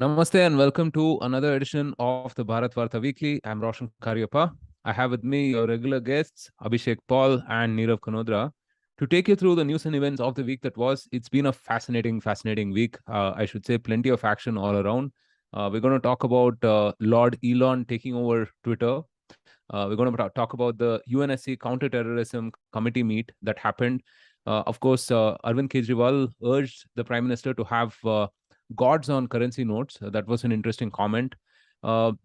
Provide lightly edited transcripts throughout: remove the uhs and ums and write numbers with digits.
Namaste and welcome to another edition of the Bharatvaarta Weekly. I'm Roshan Karyappa. I have with me your regular guests, Abhishek Paul and Nirav Kanodra, to take you through the news and events of the week that was. It's been a fascinating week. I should say plenty of action all around. We're going to talk about Lord Elon taking over Twitter. We're going to talk about the UNSC Counter Terrorism Committee meet that happened. Of course, Arvind Kejriwal urged the Prime Minister to have gods on currency notes. That was an interesting comment.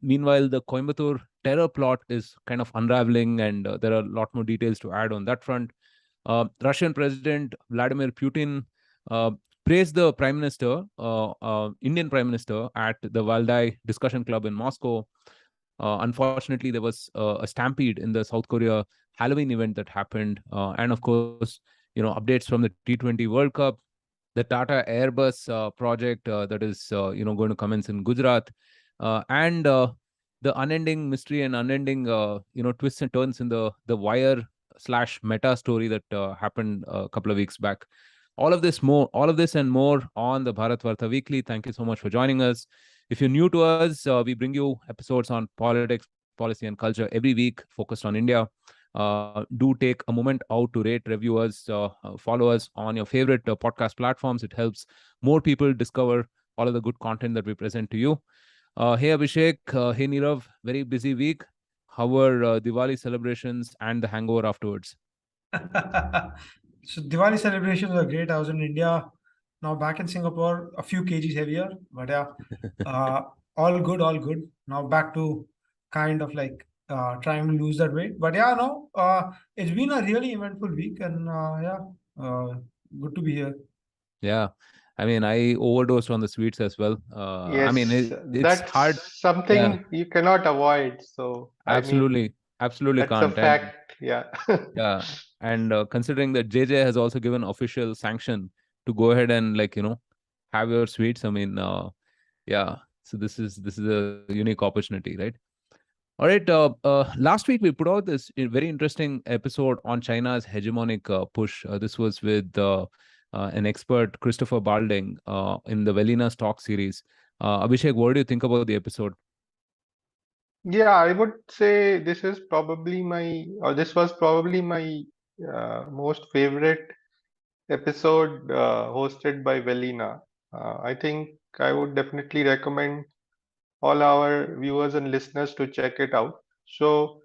Meanwhile, the Coimbatore terror plot is kind of unraveling, and there are a lot more details to add on that front. Russian President Vladimir Putin uh, praised the Prime Minister, Indian Prime Minister, at the Valdai Discussion Club in Moscow. Unfortunately, there was a stampede in the South Korea Halloween event that happened, and of course, updates from the T20 World Cup, the Tata Airbus project that is going to commence in Gujarat, and the unending mystery and unending twists and turns in the Wire slash Meta story that happened a couple of weeks back. All of this and more on the Bharatvaarta Weekly. Thank you so much for joining us. If you're new to us, we bring you episodes on politics, policy, and culture every week, focused on India. Do take a moment out to rate, review us, follow us on your favorite podcast platforms. It helps more people discover all of the good content that we present to you. Hey Abhishek, hey Nirav, very busy week. How were Diwali celebrations and the hangover afterwards? So Diwali celebrations were great. I was in India, now back in Singapore, a few kgs heavier, but yeah, uh, all good, all good. Now back to kind of like trying to lose that weight. But yeah, no, it's been a really eventful week, and good to be here. Yeah, I mean, I overdosed on the sweets as well. I mean, Yes, it's that's hard. Yeah, something you cannot avoid. So, I mean, absolutely that's a can't. And fact. Yeah. yeah, and considering that JJ has also given official sanction to go ahead and have your sweets. I mean, yeah. So this is a unique opportunity, right? All right. Last week we put out this very interesting episode on China's hegemonic push. This was with an expert, Christopher Balding, in the Velina Stock series. Abhishek, what do you think about the episode? Yeah, I would say this was probably my most favorite episode hosted by Velina. I think I would definitely recommend all our viewers and listeners to check it out. So,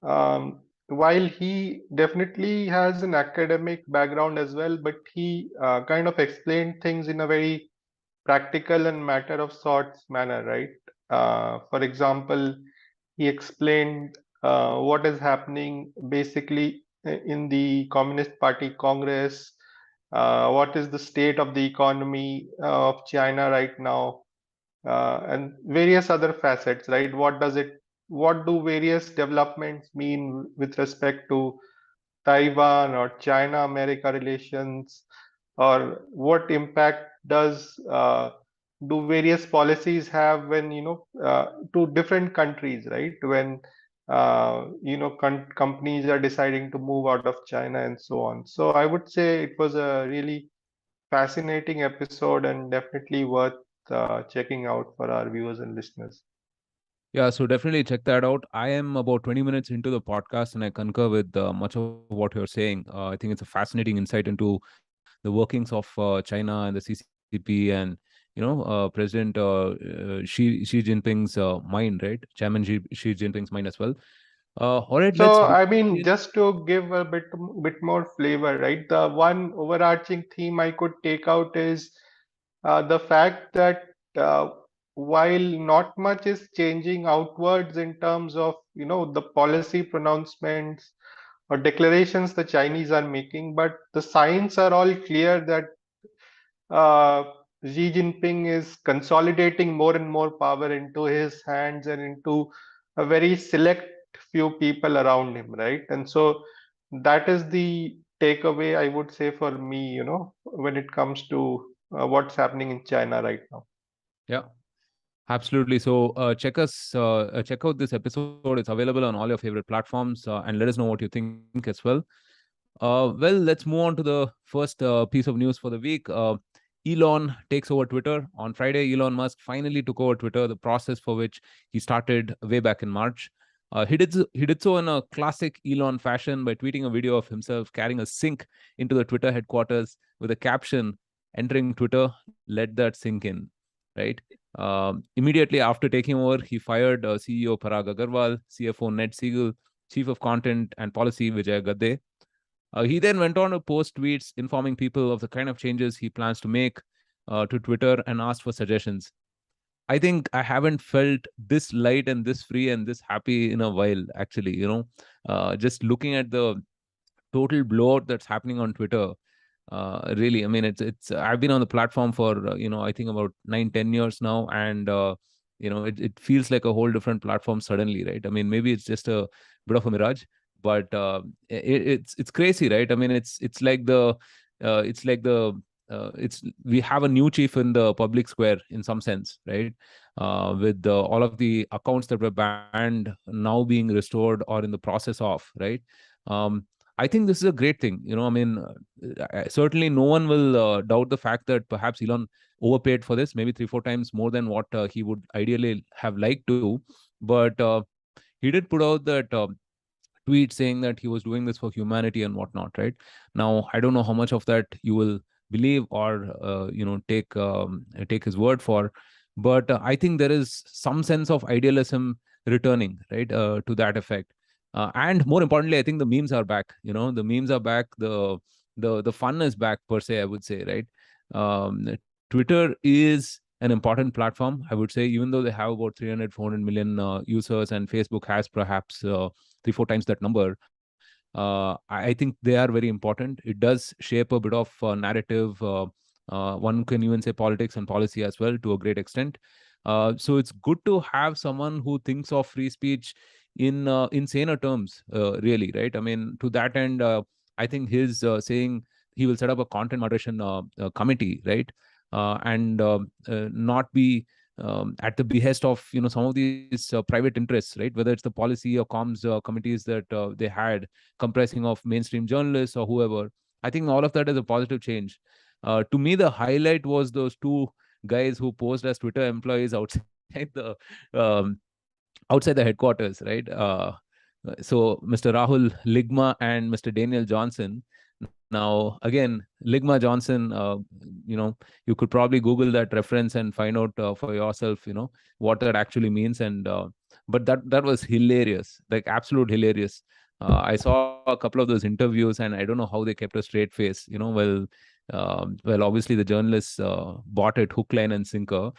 while he definitely has an academic background as well, but he kind of explained things in a very practical and matter of sorts manner, right? For example, he explained what is happening basically in the Communist Party Congress, what is the state of the economy of China right now, and various other facets, right? What do various developments mean with respect to Taiwan or China-America relations, or what impact do various policies have when to different countries, right? When companies are deciding to move out of China and so on. So I would say it was a really fascinating episode and definitely worth checking out for our viewers and listeners. Yeah, so definitely check that out. I am about 20 minutes into the podcast and I concur with much of what you're saying. I think it's a fascinating insight into the workings of China and the CCP and President Xi Jinping's mind, right? Chairman Xi Jinping's mind as well. All right, let's So, I mean, begin. just to give a bit more flavor, right? The one overarching theme I could take out is the fact that uh, while not much is changing outwards in terms of, the policy pronouncements or declarations the Chinese are making, but the signs are all clear that uh, Xi Jinping is consolidating more and more power into his hands and into a very select few people around him, right? And so that is the takeaway I would say for me, when it comes to what's happening in China right now. Yeah, absolutely. So check out this episode. It's available on all your favorite platforms, and let us know what you think as well. Well, let's move on to the first piece of news for the week. Elon takes over Twitter. On Friday, Elon Musk finally took over Twitter, the process for which he started way back in March. He did so in a classic Elon fashion by tweeting a video of himself carrying a sink into the Twitter headquarters with a caption, "Entering Twitter, let that sink in." Right. Immediately after taking over, he fired CEO Parag Agarwal, CFO Ned Siegel, Chief of Content and Policy Vijay Gadde. He then went on to post tweets informing people of the kind of changes he plans to make to Twitter and asked for suggestions. I think I haven't felt this light and this free and this happy in a while, actually. Just looking at the total blowout that's happening on Twitter. Really, I mean, it's. I've been on the platform for I think about 9-10 years now, and it feels like a whole different platform suddenly, right? I mean, maybe it's just a bit of a mirage, but it's crazy, right? I mean, it's like we have a new chief in the public square in some sense, right? With all of the accounts that were banned now being restored or in the process of, right? I think this is a great thing. I mean, certainly no one will doubt the fact that perhaps Elon overpaid for this, maybe 3-4 times more than what he would ideally have liked to. But he did put out that tweet saying that he was doing this for humanity and whatnot, right? Now, I don't know how much of that you will believe or take his word for, but I think there is some sense of idealism returning, right, to that effect. And more importantly, I think the memes are back. The memes are back. The fun is back, per se, I would say, right? Twitter is an important platform, I would say, even though they have about 300-400 million users, and Facebook has perhaps 3-4 times that number. I think they are very important. It does shape a bit of narrative. One can even say politics and policy as well, to a great extent. So it's good to have someone who thinks of free speech in saner terms, really, right? I mean, to that end, I think his saying he will set up a content moderation committee, right? And not be at the behest of some of these private interests, right? Whether it's the policy or comms committees that they had, comprising of mainstream journalists or whoever. I think all of that is a positive change. To me, the highlight was those two guys who posed as Twitter employees outside the um, outside the headquarters, right? So Mr. Rahul Ligma and Mr. Daniel Johnson. Now, again, Ligma Johnson, you could probably Google that reference and find out for yourself, what that actually means. And but that was hilarious, like absolute hilarious. I saw a couple of those interviews, and I don't know how they kept a straight face. Well, obviously the journalists bought it hook, line, and sinker.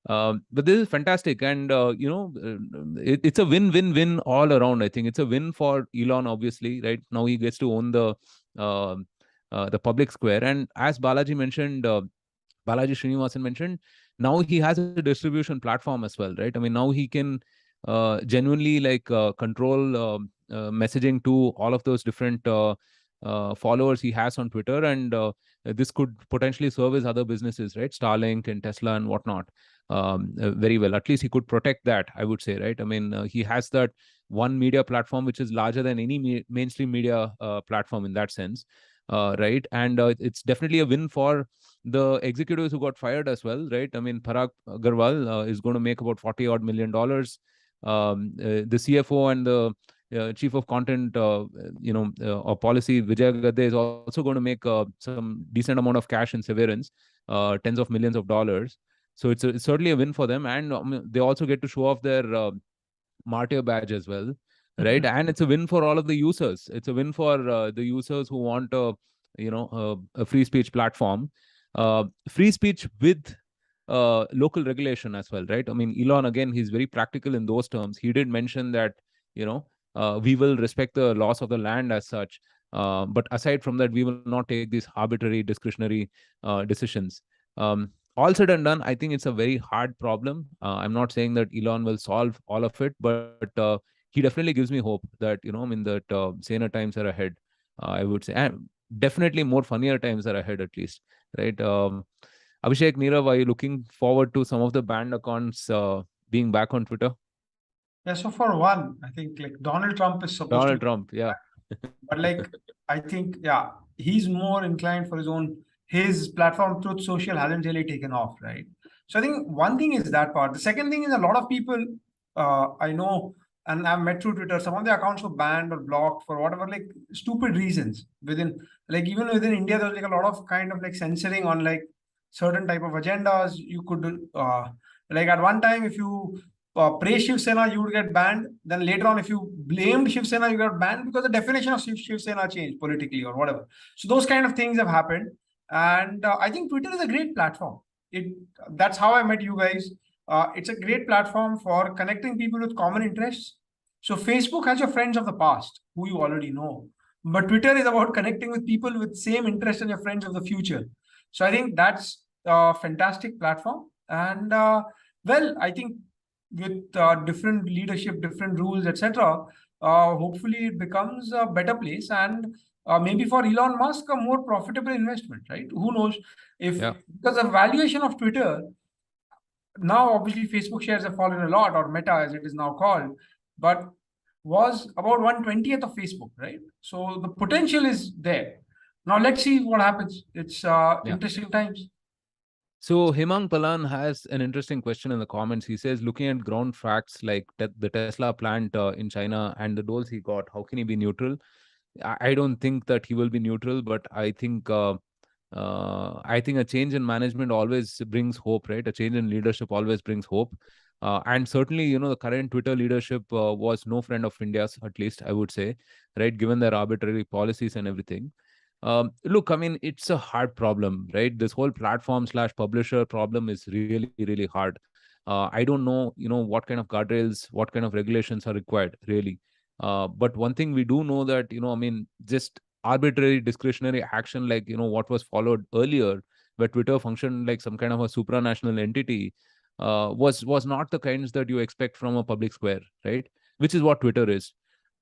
But this is fantastic, and it's a win-win-win all around. I think it's a win for Elon, obviously, right? Now he gets to own the public square, and as Balaji mentioned, Balaji Srinivasan mentioned, now he has a distribution platform as well, right? I mean, now he can genuinely control messaging to all of those different followers he has on Twitter, and this could potentially serve his other businesses, right? Starlink and Tesla and whatnot, very well. At least he could protect that, I would say, right? I mean, he has that one media platform which is larger than any mainstream media platform in that sense, right? And it's definitely a win for the executives who got fired as well, right? I mean, Parag Agarwal is going to make about $40 odd million. The CFO and the chief of content, or policy, Vijay Gadde, is also going to make some decent amount of cash in severance, tens of millions of dollars. So it's certainly a win for them, and they also get to show off their martyr badge as well, right? And it's a win for all of the users. It's a win for the users who want a free speech platform, free speech with local regulation as well, right? I mean, Elon, again, he's very practical in those terms. He did mention that we will respect the laws of the land as such, but aside from that, we will not take these arbitrary discretionary decisions. All said and done, I think it's a very hard problem. I'm not saying that Elon will solve all of it, but he definitely gives me hope that that saner times are ahead. I would say, and definitely more funnier times are ahead, at least, right? Abhishek, Nirav, are you looking forward to some of the banned accounts being back on Twitter? Yeah, so for one, I think Donald Trump is supposed to Donald Trump, yeah. But I think, yeah, he's more inclined for his own his platform Truth Social hasn't really taken off, right? So I think one thing is that part. The second thing is a lot of people I know and I've met through Twitter, some of the accounts were banned or blocked for whatever like stupid reasons within, like even within India, there's like a lot of kind of like censoring on like certain type of agendas. You could like at one time if you praise Shiv Sena, you would get banned. Then later on, if you blamed Shiv Sena, you got banned because the definition of Shiv Sena changed politically or whatever. So those kind of things have happened, and I think Twitter is a great platform. It That's how I met you guys. It's a great platform for connecting people with common interests. So Facebook has your friends of the past who you already know, but Twitter is about connecting with people with same interest and your friends of the future. So I think that's a fantastic platform. And well, I think with different leadership, different rules, etc., hopefully it becomes a better place, and maybe for Elon Musk a more profitable investment, right? Who knows if because the valuation of Twitter now, obviously Facebook shares have fallen a lot, or Meta as it is now called, but was about 1/20th of Facebook, right? So the potential is there. Now let's see what happens. It's interesting times. So Himang Palan has an interesting question in the comments. He says, looking at ground facts like the Tesla plant in China and the dose he got, how can he be neutral? I don't think that he will be neutral, but I think a change in management always brings hope, right? A change in leadership always brings hope. And certainly, the current Twitter leadership was no friend of India's, at least I would say, right? Given their arbitrary policies and everything. Look, I mean, it's a hard problem, right? This whole platform/publisher problem is really, really hard. I don't know, what kind of guardrails, what kind of regulations are required, really. But one thing we do know that, I mean, just arbitrary discretionary action like, what was followed earlier, where Twitter functioned like some kind of a supranational entity, was not the kinds that you expect from a public square, right? Which is what Twitter is.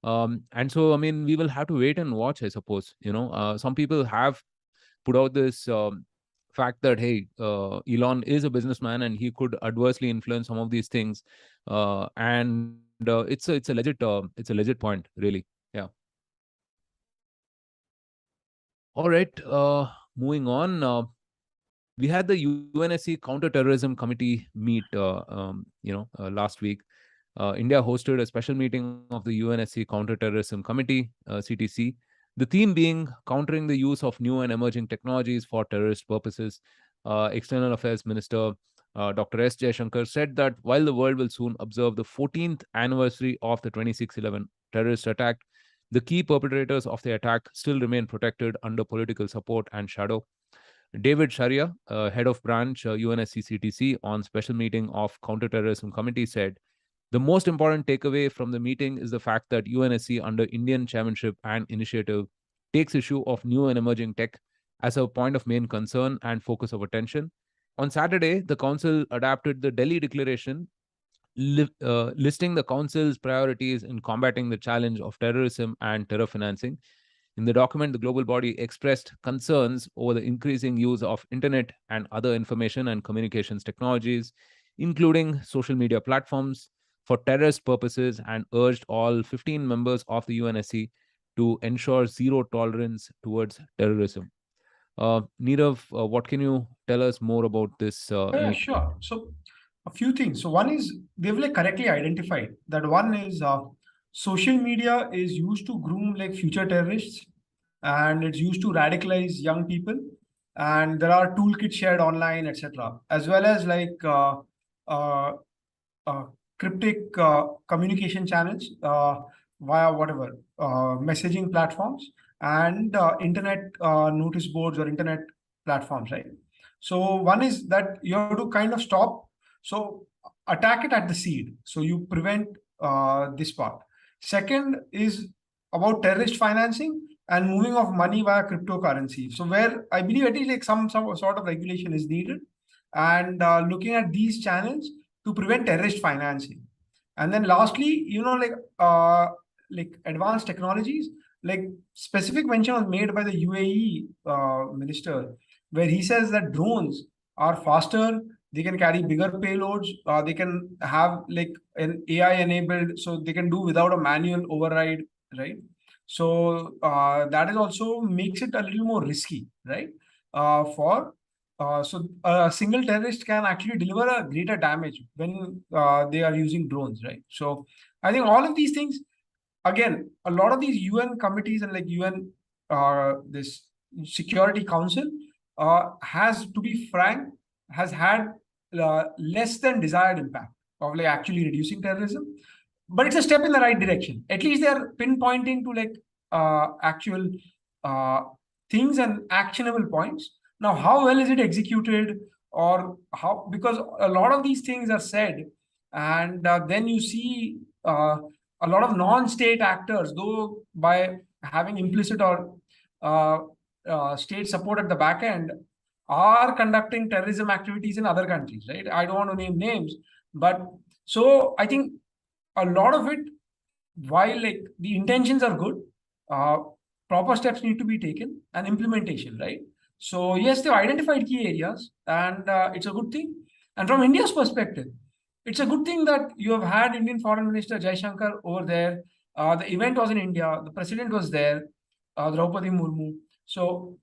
And so, I mean, we will have to wait and watch, I suppose. Some people have put out this fact that, hey, Elon is a businessman and he could adversely influence some of these things. And it's a legit point, really. Yeah. All right. Moving on. We had the UNSC Counter Terrorism Committee meet, last week. India hosted a special meeting of the UNSC Counter Terrorism Committee, CTC. The theme being countering the use of new and emerging technologies for terrorist purposes. External Affairs Minister Dr. S. Jaishankar said that while the world will soon observe the 14th anniversary of the 26/11 terrorist attack, the key perpetrators of the attack still remain protected under political support and shadow. David Sharia, head of branch UNSC CTC on special meeting of Counterterrorism Committee, said, the most important takeaway from the meeting is the fact that UNSC under Indian chairmanship and initiative takes issue of new and emerging tech as a point of main concern and focus of attention. On Saturday, the council adopted the Delhi Declaration listing the council's priorities in combating the challenge of terrorism and terror financing. In the document, the global body expressed concerns over the increasing use of internet and other information and communications technologies, including social media platforms, for terrorist purposes, and urged all 15 members of the UNSC to ensure zero tolerance towards terrorism. Nirav, what can you tell us more about this? Yeah, sure. So a few things. So one is they've like correctly identified that one is social media is used to groom like future terrorists, and it's used to radicalize young people, and there are toolkits shared online, etc., as well as like uh, cryptic communication channels via whatever messaging platforms and internet notice boards or internet platforms, right? So one is that you have to kind of stop, so attack it at the seed, so you prevent this part. Second is about terrorist financing and moving of money via cryptocurrency. So where I believe at least like some sort of regulation is needed, and looking at these channels to prevent terrorist financing. And then lastly, like advanced technologies, like specific mention was made by the UAE minister, where he says that drones are faster, they can carry bigger payloads, they can have like an AI enabled, so they can do without a manual override, right? So that is also makes it a little more risky, right? for so a single terrorist can actually deliver a greater damage when they are using drones, right? So I think all of these things, again, a lot of these UN committees and like UN, this Security Council, has, to be frank, has had less than desired impact of like actually reducing terrorism. But it's a step in the right direction. At least they are pinpointing to like actual uh, things and actionable points. Now, how well is it executed, or how? Because a lot of these things are said, and then you see a lot of non-state actors, though by having implicit or uh, state support at the back end, are conducting terrorism activities in other countries, right? I don't want to name names, but so I think a lot of it, while like the intentions are good, uh, proper steps need to be taken and implementation, right? So yes, they've identified key areas, and it's a good thing. And from India's perspective, it's a good thing that you have had Indian Foreign Minister Jaishankar over there. The event was in India. The president was there, Draupadi Murmu. So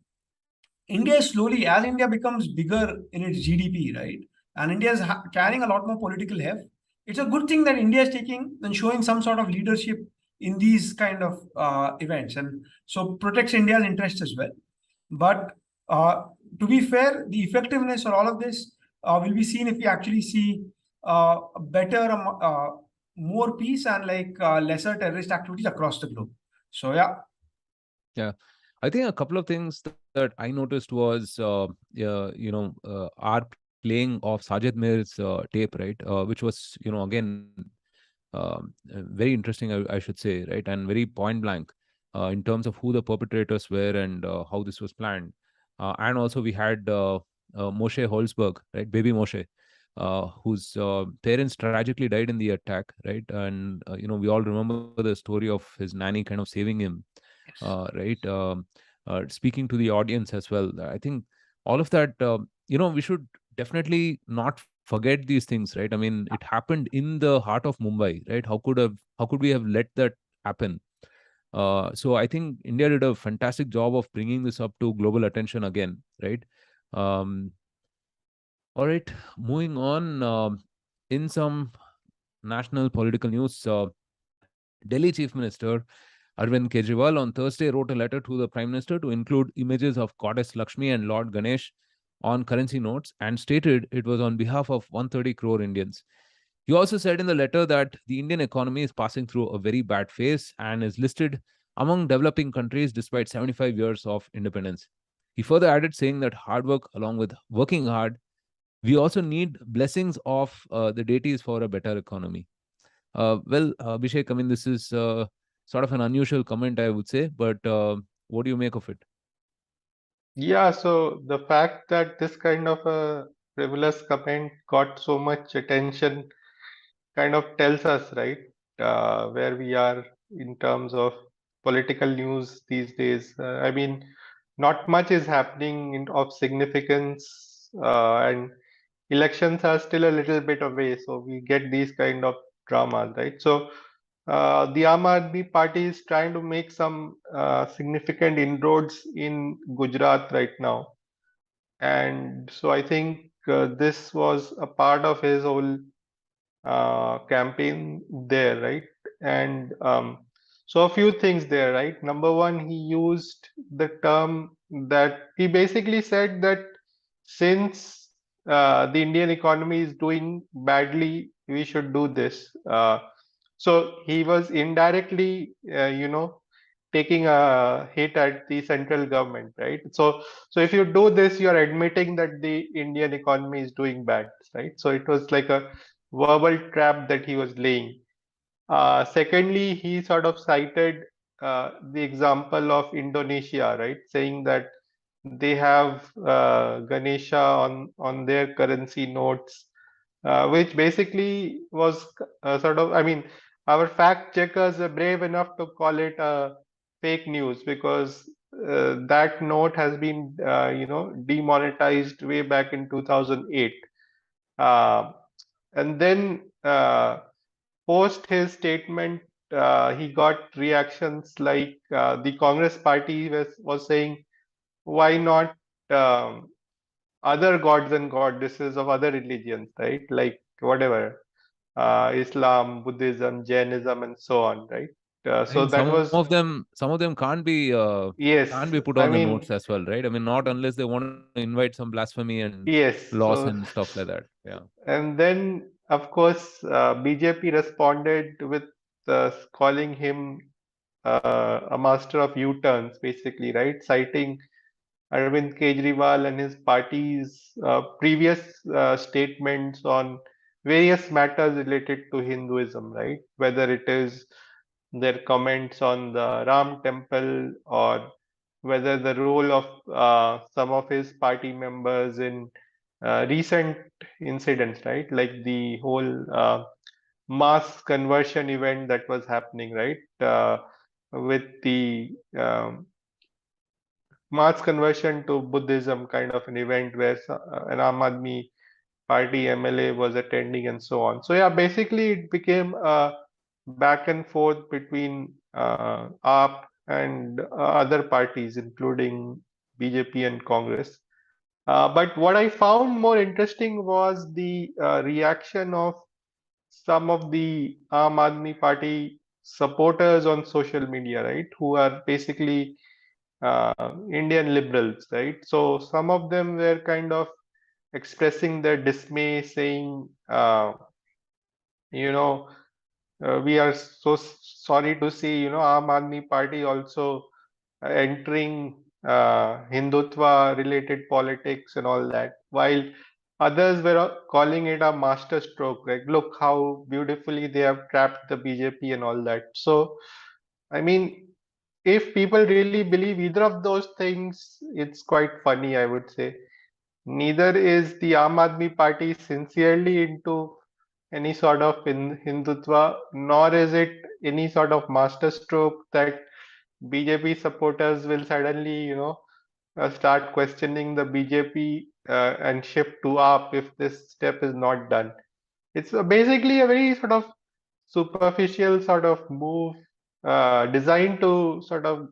India is slowly, as India becomes bigger in its GDP, right? And India is carrying a lot more political heft. It's a good thing that India is taking and showing some sort of leadership in these kind of events, and so protects India's interests as well. But uh, to be fair, the effectiveness of all of this will be seen if we actually see a better, more peace and like lesser terrorist activities across the globe. So yeah. Yeah, I think a couple of things that I noticed was, our playing of Sajid Mir's tape, right? Which was, again, very interesting, I should say, right? And very point blank in terms of who the perpetrators were and how this was planned. And also we had Moshe Holzberg, right? Baby Moshe, whose parents tragically died in the attack, right? And, we all remember the story of his nanny kind of saving him, right? Speaking to the audience as well. I think all of that, we should definitely not forget these things, right? I mean, it happened in the heart of Mumbai, right? How could we have let that happen? So I think India did a fantastic job of bringing this up to global attention again, right? Um, all right, moving on. In some national political news, Delhi Chief Minister Arvind Kejriwal on Thursday wrote a letter to the Prime Minister to include images of Goddess Lakshmi and Lord Ganesh on currency notes, and stated it was on behalf of 130 crore Indians. He also said in the letter that the Indian economy is passing through a very bad phase and is listed among developing countries despite 75 years of independence. He further added, saying that hard work, along with working hard, we also need blessings of the deities for a better economy. Abhishek, I mean, this is sort of an unusual comment, I would say, but what do you make of it? Yeah, so the fact that this kind of a frivolous comment got so much attention kind of tells us, right, where we are in terms of political news these days. I mean, not much is happening of significance, and elections are still a little bit away, so we get these kind of dramas, right? So the Aam Aadmi Party is trying to make some significant inroads in Gujarat right now, and so I think this was a part of his whole campaign there, right? And so a few things there, right? Number one, he used the term that he basically said that since the Indian economy is doing badly, we should do this. So he was indirectly, taking a hit at the central government, right? So if you do this, you are admitting that the Indian economy is doing bad, right? So it was like a verbal trap that he was laying. Secondly, he sort of cited the example of Indonesia, right, saying that they have Ganesha on their currency notes, which basically was sort of, I mean, our fact checkers are brave enough to call it fake news because that note has been, demonetized way back in 2008. Uh, and then post his statement, he got reactions like the Congress party was saying, why not other gods and goddesses of other religions, right? Like whatever, Islam, Buddhism, Jainism, and so on, right? I So mean, that was, some of them can't yes, be put I on the mean, notes as well, right? I mean, not unless they want to invite some blasphemy and yes. laws So, and stuff like that. Yeah. and then of course, BJP responded with calling him a master of U-turns, basically, right? Citing Arvind Kejriwal and his party's previous statements on various matters related to Hinduism, right? Whether it is their comments on the Ram temple, or whether the role of some of his party members in recent incidents, right? Like the whole mass conversion event that was happening, right? With the mass conversion to Buddhism kind of an event where an Aam Aadmi Party MLA was attending and so on. So yeah, basically it became a back and forth between AAP and other parties, including BJP and Congress. But what I found more interesting was the reaction of some of the Aam Aadmi Party supporters on social media, right? Who are basically uh, Indian liberals, right? So some of them were kind of expressing their dismay, saying, you know, we are so sorry to see, Aam Aadmi Party also entering Hindutva related politics and all that, while others were calling it a master stroke. Like, look how beautifully they have trapped the BJP and all that. So, I mean, if people really believe either of those things, it's quite funny, I would say. Neither is the Aam Aadmi Party sincerely into any sort of Hindutva, nor is it any sort of masterstroke that BJP supporters will suddenly, start questioning the BJP and shift to AAP if this step is not done. It's basically a very sort of superficial sort of move designed to sort of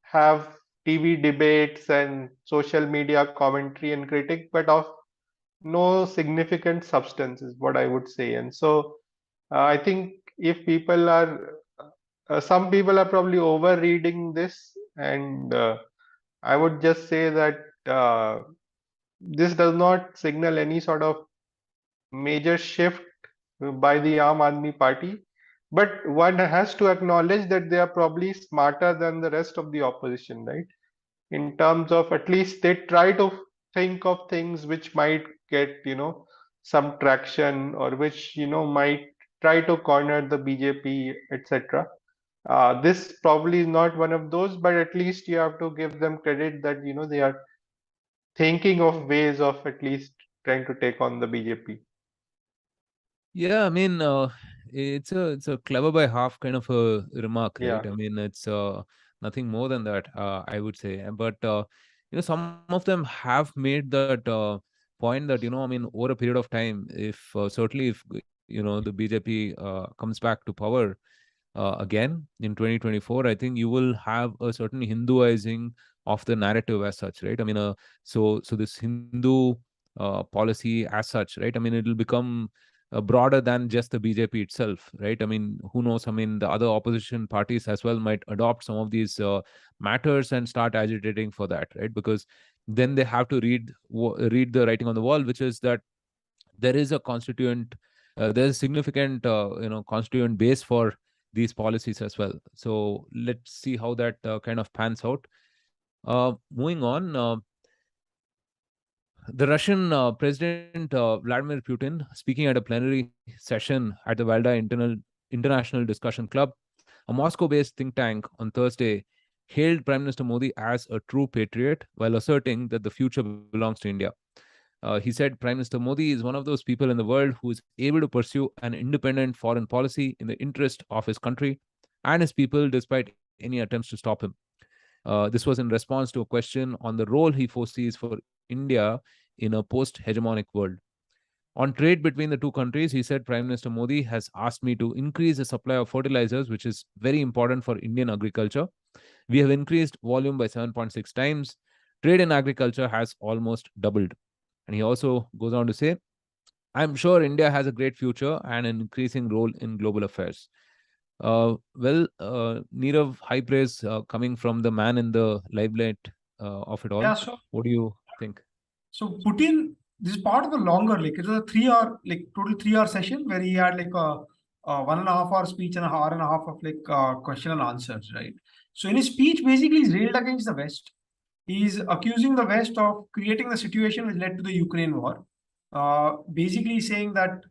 have TV debates and social media commentary and critique, but of no significant substance is what I would say. And so I think if people are, some people are probably overreading this, and I would just say that this does not signal any sort of major shift by the Aam Aadmi Party. But one has to acknowledge that they are probably smarter than the rest of the opposition, right? In terms of at least they try to think of things which might get, some traction, or which, might try to corner the BJP, etc. This probably is not one of those, but at least you have to give them credit that, they are thinking of ways of at least trying to take on the BJP. Yeah, I mean, it's a clever by half kind of a remark, right? Yeah. I mean, it's nothing more than that, I would say. But some of them have made that point that I mean, over a period of time, if certainly if the BJP comes back to power again in 2024, I think you will have a certain Hinduizing of the narrative as such, right? I mean, so this Hindu policy as such, right? I mean, it will become broader than just the BJP itself, right? I mean, who knows? I mean, the other opposition parties as well might adopt some of these matters and start agitating for that, right? Because then they have to read the writing on the wall, which is that there is a constituent, there's a significant, constituent base for these policies as well. So let's see how that kind of pans out. Moving on, the Russian President Vladimir Putin, speaking at a plenary session at the Valda International Discussion Club, a Moscow-based think tank, on Thursday, hailed Prime Minister Modi as a true patriot while asserting that the future belongs to India. He said Prime Minister Modi is one of those people in the world who is able to pursue an independent foreign policy in the interest of his country and his people, despite any attempts to stop him. This was in response to a question on the role he foresees for India in a post hegemonic world. On trade between the two countries, he said Prime Minister Modi has asked me to increase the supply of fertilizers, which is very important for Indian agriculture. We have increased volume by 7.6 times. Trade in agriculture has almost doubled. And he also goes on to say, I'm sure India has a great future and an increasing role in global affairs. Nirav, high praise coming from the man in the limelight of it all. Yeah, so What do you think? Putin, this is part of a longer, like it was a 3 hour, like total 3 hour session where he had like a 1.5 hour speech and an hour and a half of like question and answers, right? So in his speech, basically, he's railed against the West. He's accusing the West of creating the situation which led to the Ukraine war. Basically saying that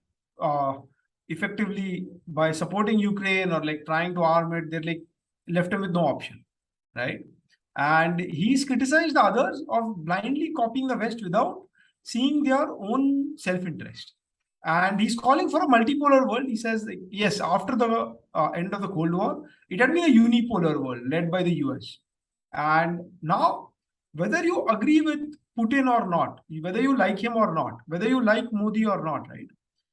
effectively by supporting Ukraine or like trying to arm it, they're like left him with no option, right? And he's criticized the others of blindly copying the West without seeing their own self-interest. And he's calling for a multipolar world. He says, like, yes, after the end of the Cold War, it had been a unipolar world led by the US. And now, whether you agree with Putin or not, whether you like him or not, whether you like Modi or not, right?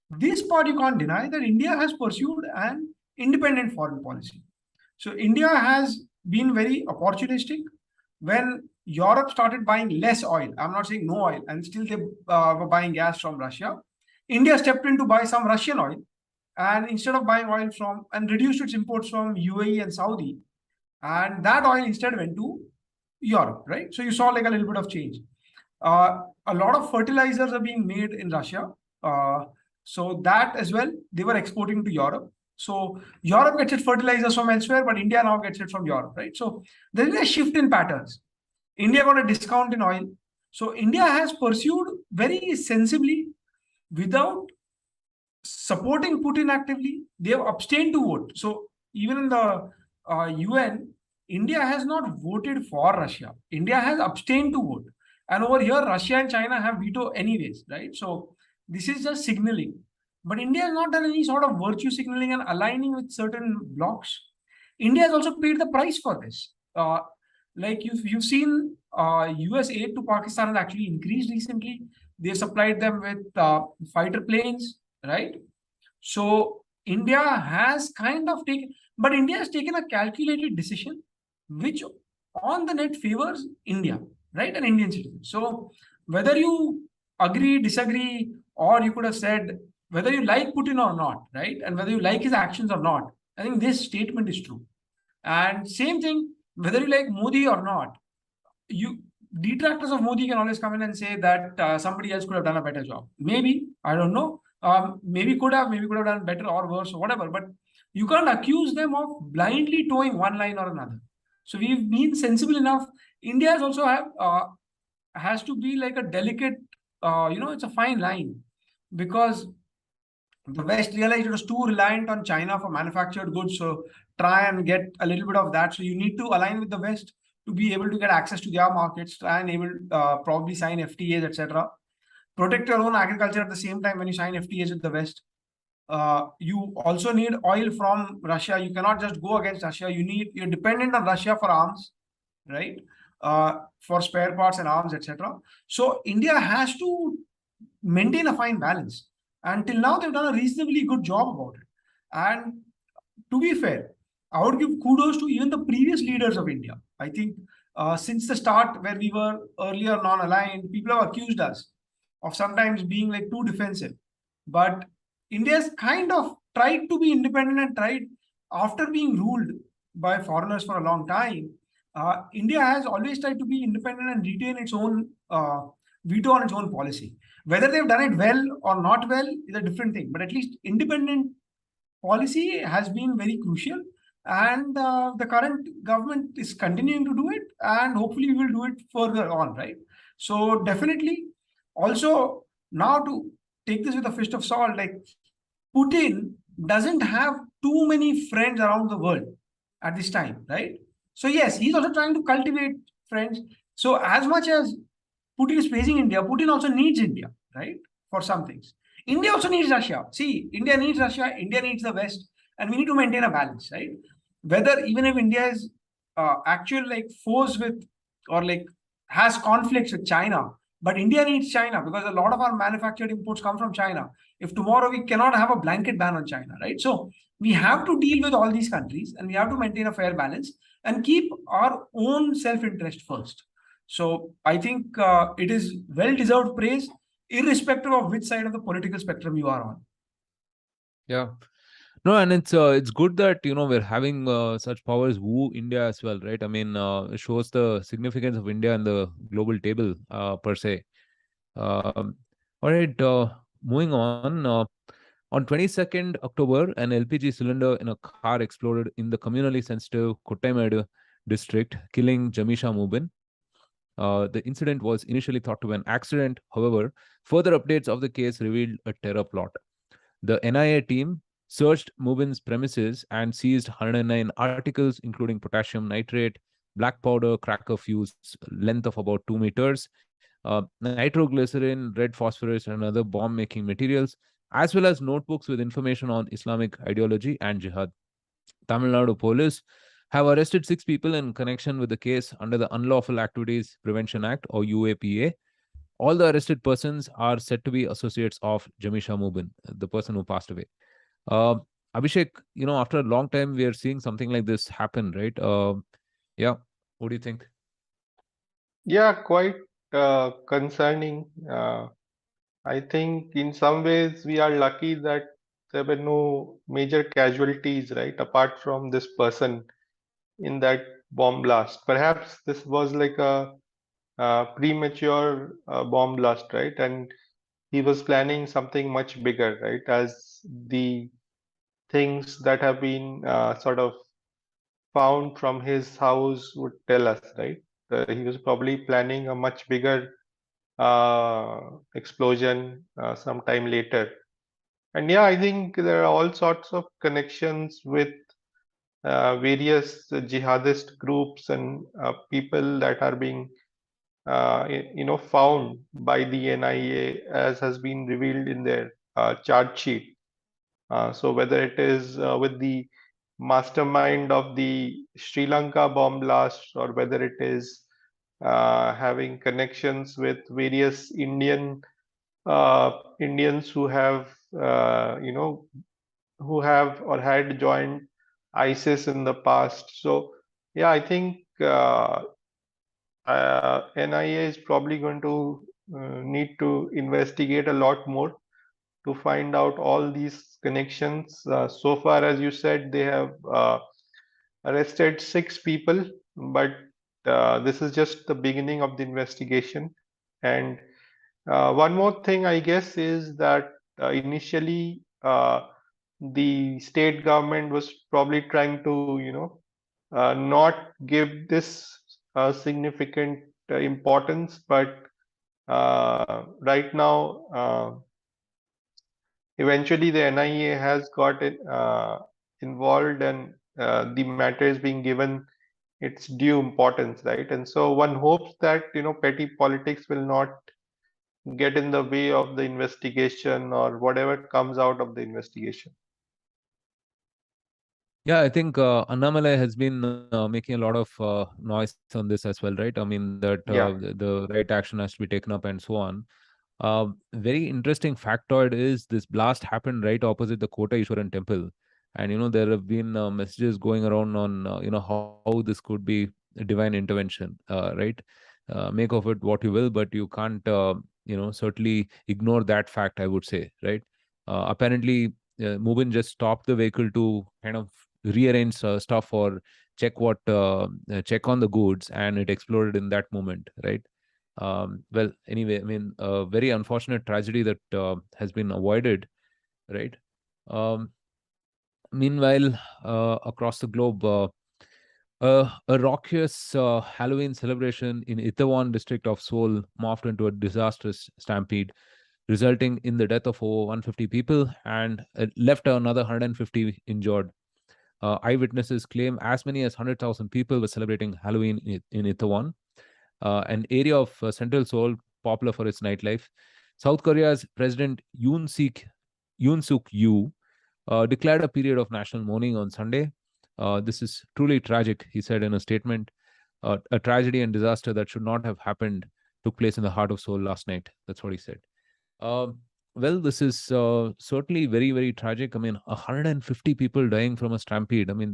This part you can't deny that India has pursued an independent foreign policy. So India has been very opportunistic. When Europe started buying less oil, I'm not saying no oil, and still they were buying gas from Russia, India stepped in to buy some Russian oil, and instead of buying oil from and reduced its imports from UAE and Saudi, and that oil instead went to Europe, right? So you saw like a little bit of change. A lot of fertilizers are being made in Russia. So that as well, they were exporting to Europe. So Europe gets its fertilizers from elsewhere, but India now gets it from Europe, right? So there is a shift in patterns. India got a discount in oil. So India has pursued very sensibly without supporting Putin actively. They have abstained to vote. So even in the UN, India has not voted for Russia. India has abstained to vote. And over here, Russia and China have veto anyways, right? So this is just signaling. But India has not done any sort of virtue signaling and aligning with certain blocks. India has also paid the price for this. Like you've seen US aid to Pakistan has actually increased recently. They supplied them with fighter planes, right? So India has kind of taken, but India has taken a calculated decision, which on the net favors India, right? An Indian citizen. So whether you agree, disagree, or you could have said whether you like Putin or not, right? And whether you like his actions or not, I think this statement is true. And same thing, whether you like Modi or not, you detractors of Modi can always come in and say that somebody else could have done a better job. Maybe, I don't know. Maybe could have done better or worse or whatever. But you can't accuse them of blindly towing one line or another. So we've been sensible enough. India has also has to be like a delicate, it's a fine line, because the West realized it was too reliant on China for manufactured goods. So try and get a little bit of that. So you need to align with the West to be able to get access to their markets, try and able probably sign FTAs, etc. Protect your own agriculture at the same time when you sign FTAs with the West. You also need oil from Russia. You cannot just go against Russia. You're dependent on Russia for arms, right? For spare parts and arms, etc. So India has to maintain a fine balance. And till now, they've done a reasonably good job about it. And to be fair, I would give kudos to even the previous leaders of India. I think since the start, where we were earlier non-aligned, people have accused us of sometimes being like too defensive. But India's kind of tried to be independent and tried, after being ruled by foreigners for a long time, India has always tried to be independent and retain its own veto on its own policy. Whether they've done it well or not well is a different thing. But at least independent policy has been very crucial. And the current government is continuing to do it. And hopefully we will do it further on, right? So definitely, also now to take this with a fist of salt, like Putin doesn't have too many friends around the world at this time, right? So yes, he's also trying to cultivate friends. So as much as Putin is praising India, Putin also needs India, right? For some things. India also needs Russia. See, India needs Russia, India needs the West, and we need to maintain a balance, right? Whether even if India is actual like foes with or like has conflicts with China, but India needs China because a lot of our manufactured imports come from China. If tomorrow we cannot have a blanket ban on China, right? So we have to deal with all these countries and we have to maintain a fair balance and keep our own self-interest first. So I think it is well-deserved praise, irrespective of which side of the political spectrum you are on. Yeah. No, and it's good that we're having such powers woo India as well, right? I mean, it shows the significance of India in the global table per se. Um, all right, moving on. On 22nd October, an LPG cylinder in a car exploded in the communally sensitive Kottayamadu district, killing Jamisha Mubin. The incident was initially thought to be an accident. However, further updates of the case revealed a terror plot. The NIA team searched Mubin's premises and seized 109 articles, including potassium nitrate, black powder, cracker fuse, length of about 2 meters, nitroglycerin, red phosphorus, and other bomb making materials, as well as notebooks with information on Islamic ideology and jihad. Tamil Nadu police have arrested 6 people in connection with the case under the Unlawful Activities Prevention Act, or UAPA. All the arrested persons are said to be associates of Jamisha Mubin, the person who passed away. Uh, Abhishek, after a long time, we are seeing something like this happen, right? Yeah. What do you think? Yeah, quite concerning. I think in some ways we are lucky that there were no major casualties, right, apart from this person in that bomb blast. Perhaps this was like a premature bomb blast, right? And he was planning something much bigger, right? As the things that have been sort of found from his house would tell us, right? He was probably planning a much bigger explosion sometime later. And yeah, I think there are all sorts of connections with various jihadist groups and people that are being, found by the NIA, as has been revealed in their charge sheet. So whether it is with the mastermind of the Sri Lanka bomb blast, or whether it is having connections with various Indians who have, who have or had joined ISIS in the past. So yeah, I think NIA is probably going to need to investigate a lot more to find out all these connections. So far, as you said, they have arrested 6 people, but this is just the beginning of the investigation. And one more thing, I guess, is that initially the state government was probably trying to, not give this significant importance, but right now, eventually the NIA has got involved, and the matter is being given its due importance, right? And so one hopes that petty politics will not get in the way of the investigation or whatever comes out of the investigation. Yeah, I think Annamalai has been making a lot of noise on this as well, right? I mean, that Yeah. the right action has to be taken up and so on. Very interesting factoid is this blast happened right opposite the Kota Ishwaran temple. And, there have been messages going around on, how this could be a divine intervention, right? Make of it what you will, but you can't, certainly ignore that fact, I would say, right? Apparently, Mubin just stopped the vehicle to kind of rearrange stuff or check on the goods, and it exploded in that moment, right? Well, anyway, I mean, a very unfortunate tragedy that has been avoided, right? Um, Meanwhile, across the globe, a raucous Halloween celebration in Itaewon district of Seoul morphed into a disastrous stampede, resulting in the death of over 150 people and left another 150 injured. Eyewitnesses claim as many as 100,000 people were celebrating Halloween in Itaewon, an area of central Seoul popular for its nightlife. South Korea's President Yoon Suk Yeol declared a period of national mourning on Sunday. This is truly tragic, he said in a statement. A tragedy and disaster that should not have happened took place in the heart of Seoul last night. That's what he said. Well, this is certainly very, very tragic. I mean, 150 people dying from a stampede. I mean,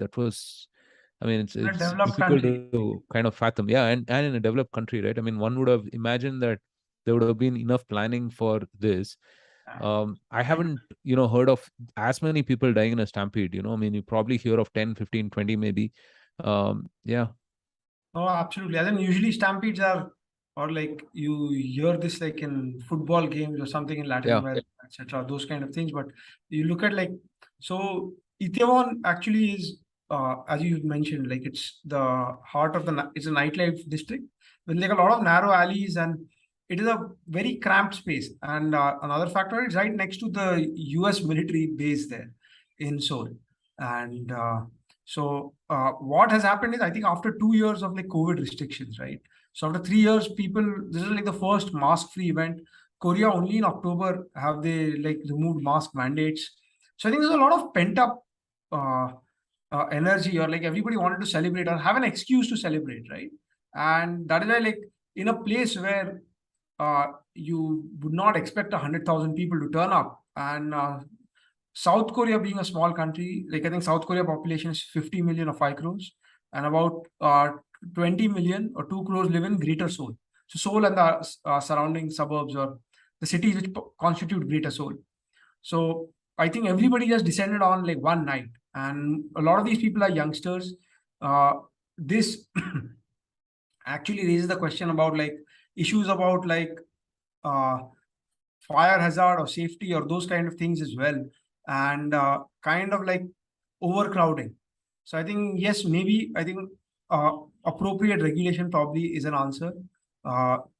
I mean, In a it's developed difficult country. to kind of fathom. Yeah, and in a developed country, right? I mean, one would have imagined that there would have been enough planning for this. I haven't, heard of as many people dying in a stampede. I mean, you probably hear of 10, 15, 20 maybe. Yeah. Oh, absolutely. I think usually stampedes are, or like you hear this like in football games or something in Latin Yeah. America, etc. Those kind of things. But you look at like, so Itaewon actually is, as you mentioned, like it's the heart of it's a nightlife district with like a lot of narrow alleys, and it is a very cramped space. And another factor is right next to the US military base there in Seoul. And so what has happened is, I think after 2 years of like COVID restrictions, right? So after 3 years, this is like the first mask-free event. Korea only in October have they like removed mask mandates. So I think there's a lot of pent-up energy, or like everybody wanted to celebrate or have an excuse to celebrate, right? And that is why like in a place where you would not expect 100,000 people to turn up, and South Korea being a small country, like I think South Korea population is 50 million or 5 crores, and about 20 million or 2 crores live in Greater Seoul. So Seoul and the surrounding suburbs, or the cities which constitute Greater Seoul. So I think everybody just descended on like one night, and a lot of these people are youngsters. This actually raises the question about like issues about like uh, fire hazard or safety or those kind of things as well, and kind of like overcrowding. So I think yes, maybe I think appropriate regulation probably is an answer,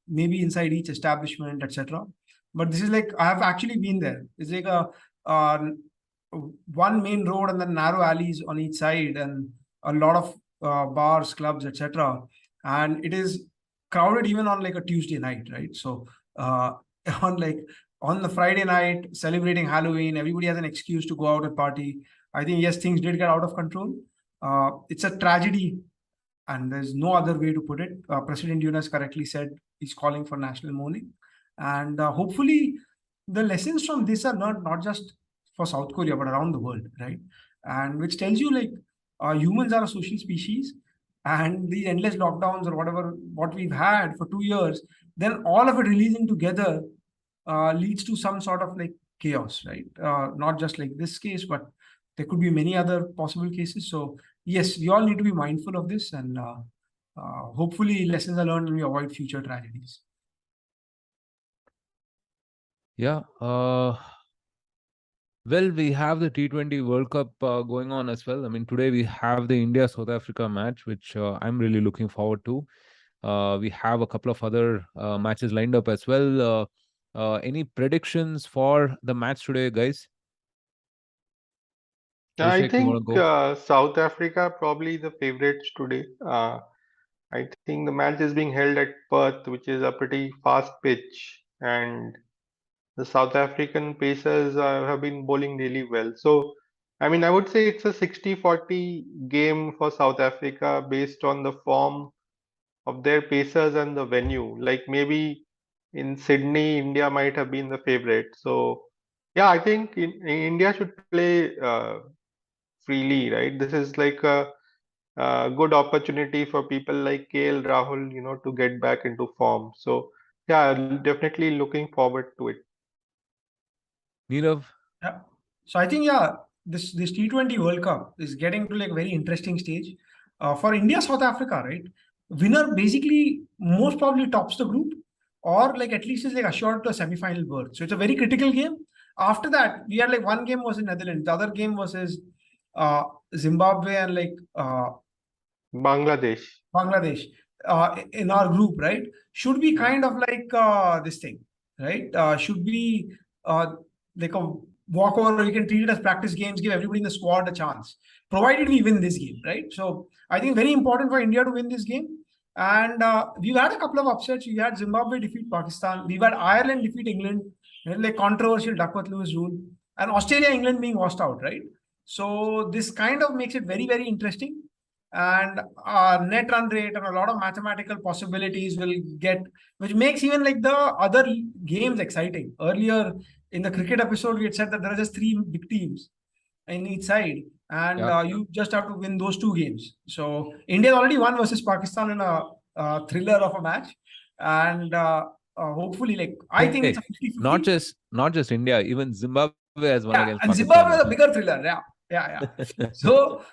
maybe inside each establishment, etc. But this is like I have actually been there. It's like a one main road and then narrow alleys on each side, and a lot of bars, clubs, etc. And it is crowded even on like a Tuesday night, right? So on like on the Friday night celebrating Halloween, everybody has an excuse to go out and party. I think yes, things did get out of control. It's a tragedy, and there's no other way to put it. President Yunus correctly said he's calling for national mourning, and hopefully the lessons from this are learned not just for South Korea but around the world, right? And which tells you like humans are a social species, and these endless lockdowns or whatever what we've had for 2 years, then all of it releasing together leads to some sort of like chaos, right? Not just like this case, but there could be many other possible cases. So yes, we all need to be mindful of this, and hopefully lessons are learned and we avoid future tragedies. Yeah. Well, we have the T20 World Cup going on as well. I mean, today we have the India-South Africa match, which I'm really looking forward to. We have a couple of other matches lined up as well. Any predictions for the match today, guys? I Abhishek, you want to think go? South Africa probably the favorites today. I think the match is being held at Perth, which is a pretty fast pitch, and the South African Pacers have been bowling really well. So, I mean, I would say it's a 60-40 game for South Africa based on the form of their Pacers and the venue. Like maybe in Sydney, India might have been the favorite. So, yeah, I think India should play freely, right? This is like a good opportunity for people like KL Rahul, to get back into form. So, yeah, definitely looking forward to it. Nirav? Yeah. So I think this T20 World Cup is getting to like very interesting stage. For India, South Africa, right? Winner basically most probably tops the group, or like at least is like assured to a semi-final berth. So it's a very critical game. After that, we had like one game was in Netherlands, the other game was uh, Zimbabwe and like Bangladesh. Bangladesh in our group, right? Should be kind of like this thing, right? Should be like a walkover. You can treat it as practice games, give everybody in the squad a chance, provided we win this game, right? So I think very important for India to win this game. And we've had a couple of upsets. We had Zimbabwe defeat Pakistan. We've had Ireland defeat England, like controversial Duckworth-Lewis rule, and Australia, England being washed out, right? So this kind of makes it very, very interesting, and net run rate and a lot of mathematical possibilities will get, which makes even like the other games exciting. Earlier in the cricket episode, we had said that there are just three big teams. in each side, and Yeah. you just have to win those 2 games. So India already won versus Pakistan in a thriller of a match, and hopefully, like I think it's a Hey, 50-50. not just India, even Zimbabwe has won Yeah, against and Pakistan Zimbabwe is now. a bigger thriller. Yeah, yeah. So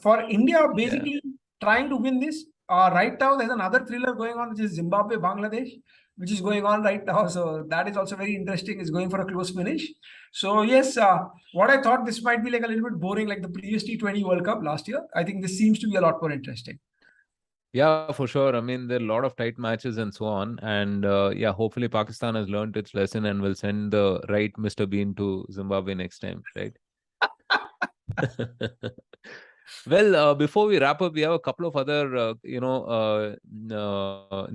for India, Yeah. basically trying to win this, right now there's another thriller going on, which is Zimbabwe Bangladesh, which is going on right now. So that is also very interesting. It's going for a close finish. So yes, what I thought this might be like a little bit boring, like the previous T20 World Cup last year. I think this seems to be a lot more interesting. Yeah, for sure. I mean, there are a lot of tight matches and so on. And yeah, hopefully Pakistan has learned its lesson and will send the right Mr. Bean to Zimbabwe next time, right? Well, before we wrap up, we have a couple of other,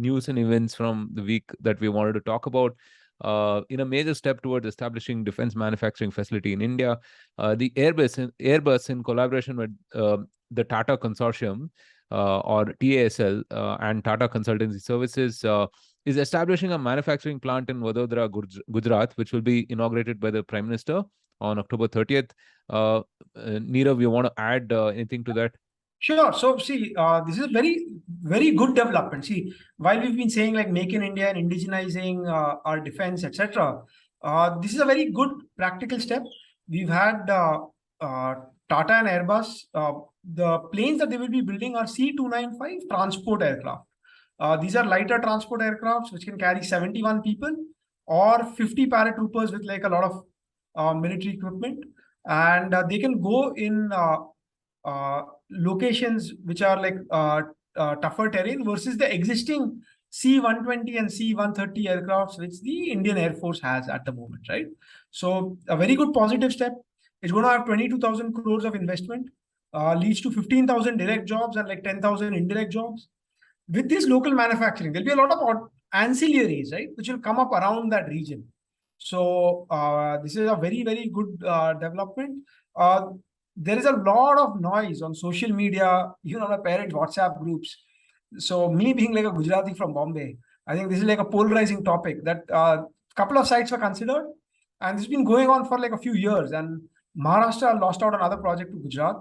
news and events from the week that we wanted to talk about. In a major step towards establishing defense manufacturing facility in India, the Airbus, in collaboration with the Tata Consortium, or TASL, and Tata Consultancy Services, is establishing a manufacturing plant in Vadodara, Gujarat, which will be inaugurated by the Prime Minister on October 30th. Nirav, you want to add anything to that? Sure. So see, this is a very, very good development. See, while we've been saying like make in India and indigenizing our defense, etc., this is a very good practical step. We've had uh, Tata and Airbus. The planes that they will be building are C-295 transport aircraft. These are lighter transport aircrafts which can carry 71 people or 50 paratroopers with like a lot of military equipment, and they can go in locations which are like tougher terrain versus the existing C-120 and C-130 aircrafts which the Indian Air Force has at the moment, right? So a very good positive step. It's going to have 22,000 crores of investment, leads to 15,000 direct jobs and like 10,000 indirect jobs. With this local manufacturing, there'll be a lot of ancillaries, right, which will come up around that region. So this is a very, very good development. There is a lot of noise on social media, the parent WhatsApp groups. So me being like a Gujarati from Bombay, I think this is like a polarizing topic that a couple of sites were considered, and this has been going on for like a few years. And Maharashtra lost out another project to Gujarat,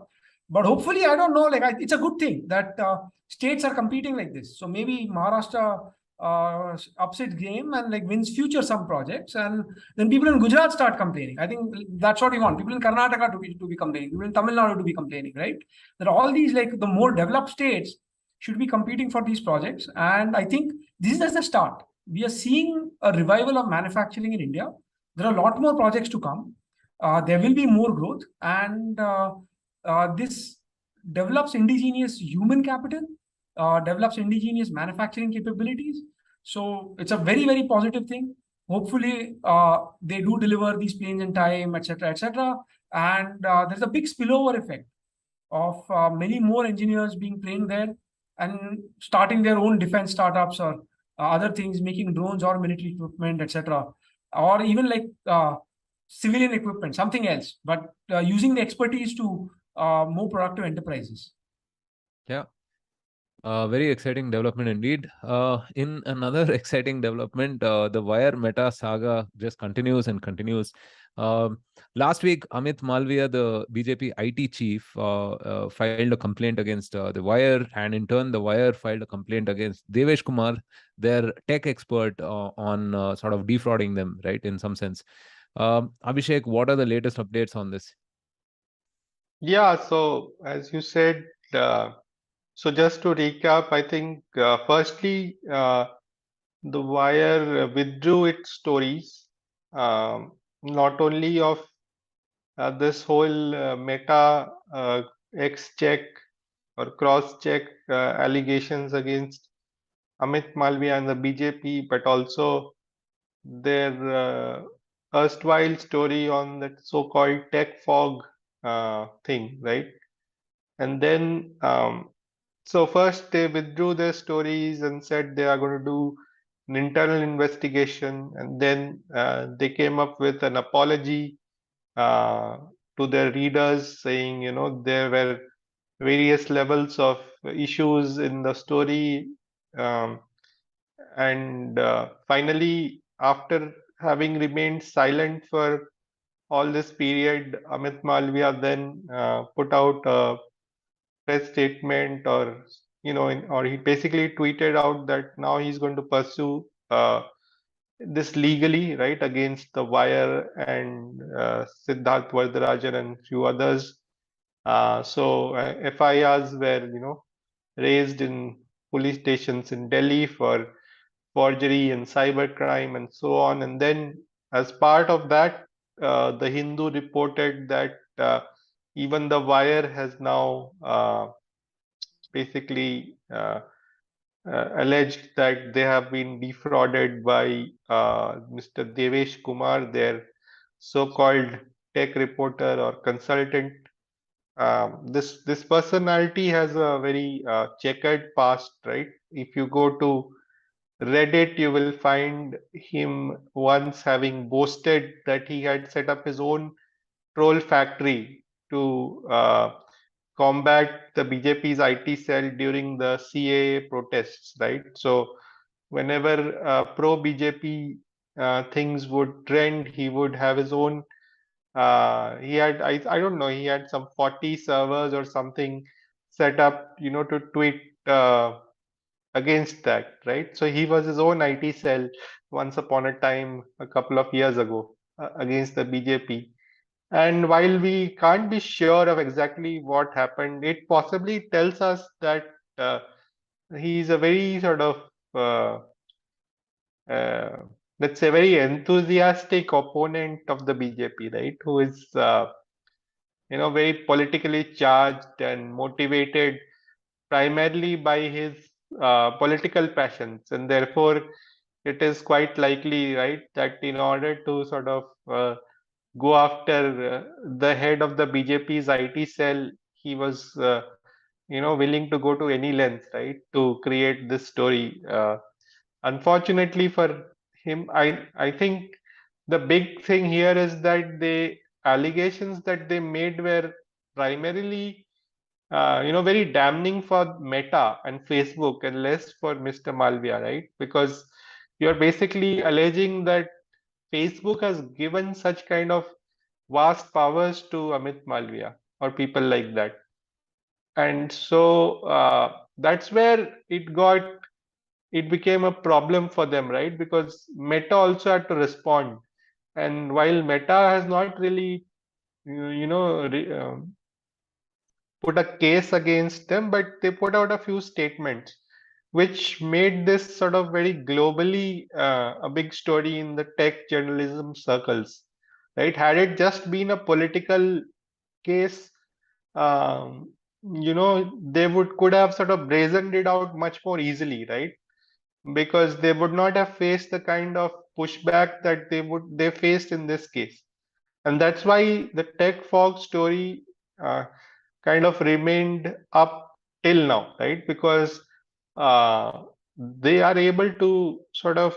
but hopefully, I don't know, like it's a good thing that states are competing like this. So maybe Maharashtra ups its game and like wins future some projects, and then people in Gujarat start complaining. I think that's what we want. People in Karnataka to be complaining, people in Tamil Nadu to be complaining, right? That all these like the more developed states should be competing for these projects. And I think this is just the start. We are seeing a revival of manufacturing in India. There are a lot more projects to come. There will be more growth, and this develops indigenous human capital, develops indigenous manufacturing capabilities. So it's a very, very positive thing. Hopefully, they do deliver these planes in time, etc., etc. And there's a big spillover effect of many more engineers being trained there and starting their own defense startups or other things, making drones or military equipment, etc., or even like civilian equipment, something else, but using the expertise to more productive enterprises. Yeah. Very exciting development indeed. In another exciting development, the Wire Meta saga just continues and continues. Last week, Amit Malviya, the BJP IT chief, filed a complaint against the Wire, and in turn, the Wire filed a complaint against Devesh Kumar, their tech expert, on sort of defrauding them, right, in some sense. Abhishek, what are the latest updates on this? Yeah, so as you said, so just to recap, I think firstly, The Wire withdrew its stories, not only of this whole Meta X check or cross check allegations against Amit Malviya and the BJP, but also their erstwhile story on that so-called tech fog thing, right? And then, so first they withdrew their stories and said they are going to do an internal investigation, and then they came up with an apology uh, to their readers, saying, there were various levels of issues in the story, um, and finally, after having remained silent for all this period, Amit Malviya then put out a press statement, or or he basically tweeted out that now he's going to pursue this legally, right, against the Wire and Siddharth Vardarajan and few others. So FIRs were, raised in police stations in Delhi for forgery and cybercrime and so on. And then, as part of that, the Hindu reported that even the Wire has now basically alleged that they have been defrauded by Mr. Devesh Kumar, their so-called tech reporter or consultant. This personality has a very checkered past, right? If you go to Reddit, you will find him once having boasted that he had set up his own troll factory to combat the BJP's IT cell during the CAA protests, right? So whenever pro BJP things would trend, he would have his own. He had, I don't know, he had some 40 servers or something set up, to tweet against that, right? So he was his own IT cell once upon a time, a couple of years ago, against the BJP. And while we can't be sure of exactly what happened, it possibly tells us that uh, he's a very sort of, uh, uh, let's say, very enthusiastic opponent of the BJP, right? Who is, very politically charged and motivated primarily by his political passions. And therefore, it is quite likely, right, that in order to sort of go after the head of the BJP's IT cell, he was, willing to go to any length, right, to create this story. Unfortunately for him, I think the big thing here is that the allegations that they made were primarily, very damning for Meta and Facebook and less for Mr. Malviya, right? Because you're basically alleging that Facebook has given such kind of vast powers to Amit Malviya or people like that. And so that's where it became a problem for them, right? Because Meta also had to respond. And while Meta has not really, put a case against them, but they put out a few statements which made this sort of very globally a big story in the tech journalism circles, right? Had it just been a political case, they could have sort of brazened it out much more easily, right? Because they would not have faced the kind of pushback that they faced in this case. And that's why the tech fog story uh, kind of remained up till now, right? Because they are able to sort of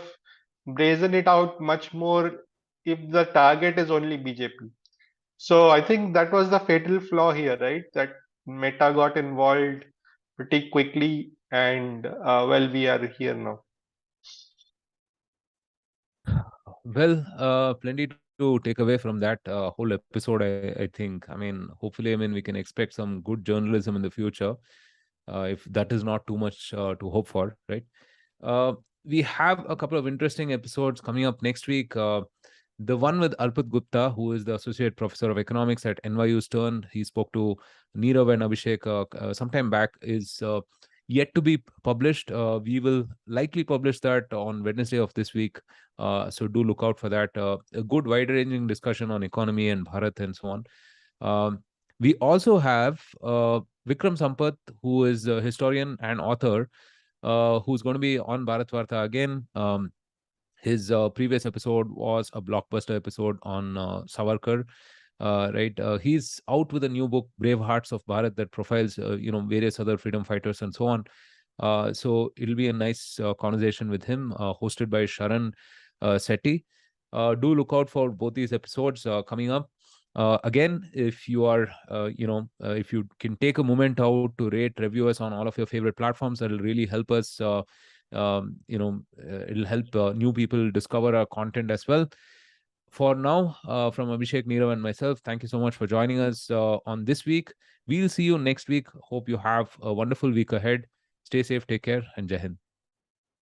brazen it out much more if the target is only BJP. So I think that was the fatal flaw here, right? That Meta got involved pretty quickly, and well, we are here now. Well, plenty to take away from that whole episode, I think. I mean, hopefully, we can expect some good journalism in the future, if that is not too much to hope for, right? We have a couple of interesting episodes coming up next week. The one with Arpit Gupta, who is the associate professor of economics at NYU Stern. He spoke to Nirav and Abhishek sometime back, is yet to be published. We will likely publish that on Wednesday of this week. So do look out for that. A good wide-ranging discussion on economy and Bharat and so on. We also have Vikram Sampath, who is a historian and author, who's going to be on Bharatvaarta again. His previous episode was a blockbuster episode on Savarkar. Right, he's out with a new book, Brave Hearts of Bharat, that profiles various other freedom fighters and so on. So it'll be a nice conversation with him, hosted by Sharan Sethi. Do look out for both these episodes coming up. Again, if you are, if you can take a moment out to rate, review us on all of your favorite platforms, that'll really help us. It'll help new people discover our content as well. For now, from Abhishek, Neerav, and myself, thank you so much for joining us on this week. We'll see you next week. Hope you have a wonderful week ahead. Stay safe, take care, and Jai Hind.